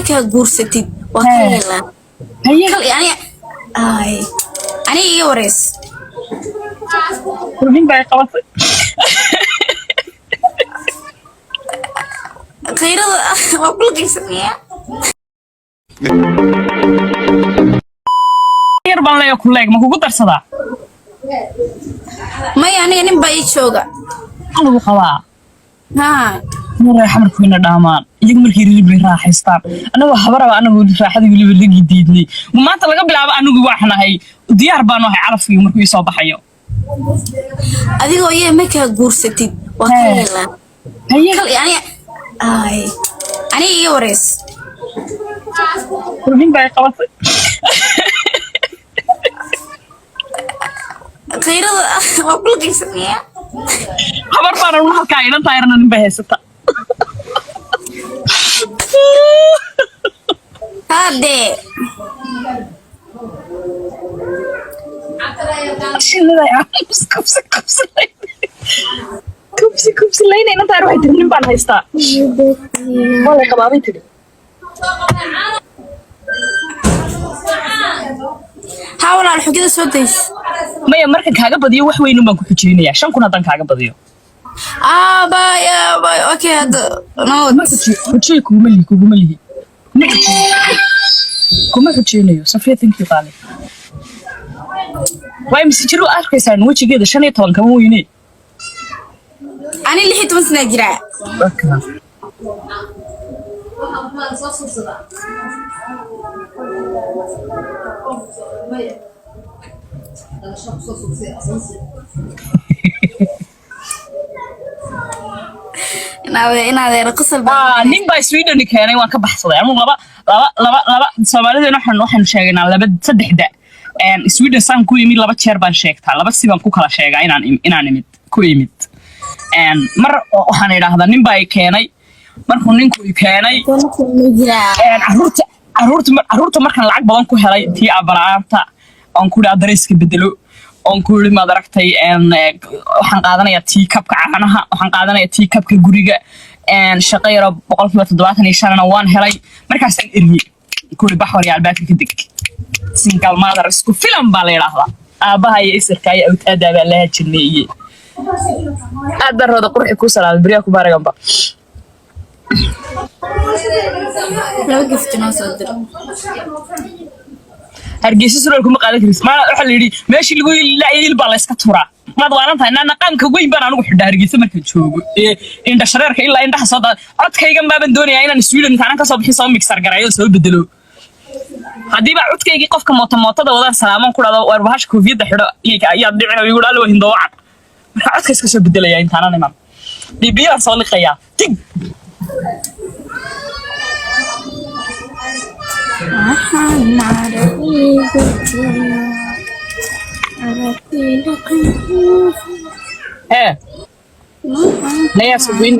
markaa guursatid waa ka yeelaa yani ani iga wareys rumin baa qabatay khayrada waa kulqaysanaya yar baan leeyahay kulleeg ma kugu darsadaa maya aniga nin baa ii jooga anigu qabaa haa maray xamarkuyna dhaamaan iyagu markii rilibay raaxaystaan anagoo habaraba anagu raaxada weliba lagi diidnay maanta laga bilaabo anigu waxnahay diyaar baan ahay calafkii markuu ii soo baxayo adigoo yee markaa guursatid waa ka yeelaa yani ani iga wareys rumin baa qabatay khayrada waa kulqaysanaya habar baan halkaa idan taayarna nin bay haysata hade kubsi layna idan taayar waxay tiri nin baan haystaa walay qabaabay tiri haa walaal xogida soo days maya markan kaaga badiyo wax weyn baan ku xijeynayaa 5 kun haddaan kaaga badiyo bye okay hada no xijey kuma lihi kuma xijeynayo Safiya thank you qaali way misijiru arkaysan wajigeeda 15 kama weyne ani 16 sana jira inaad qosol nin baa Sweden keenay waan ka baxsaday anu laba Soomaaliyeed waxaan sheegnaa laba saddexda Sweden san ku yimid laba jeer baan sheegtaa laba si baan ku kala sheegaa inaan imid ku yimid mar waxaan idhaahdaa nin baa keenay markuu ninku keenay caruurta markaan lacag badan ku helay tii abaraanta aan ku adreyska bedelo aan ku yiri maad aragtay waxaan qaadanayaa tii kabka caanaha waxaan qaadanayaa tii kabka guriga shaqo yar 75 waan helay markaas aan eriyay ku yiri baxwari albaabka ka deg single mother isku filan baa la yiraahdaa aabaha iyo isirka ay awtaada baa la hajinayay aad darooda qurxi ku salaad bariya ku baaraganba laba gift noo soo diro hargeysa sural kuma qaadan karis ma waxa la yiri meeshii lagu ilaayay baa la iska turaa maad waalantahay nana qaanka weyn baan anigu xidhaa hargeysa markaan joogo indha shareerka ilaa indhaha soo codkayga baaban doonayaa inaan Sweden intaan ka soo bixin soo mixer gareeyo soo bedelo hadii baa codkaygii qofka mootada wadaan salaaman ku dhado war bahash koofiyada xidho iyo dhicina igu dhaalo hindo wacan marka codka iska soo bedelaya intaan iman dibiya soo liqaya tig Hey, Naya Sweden.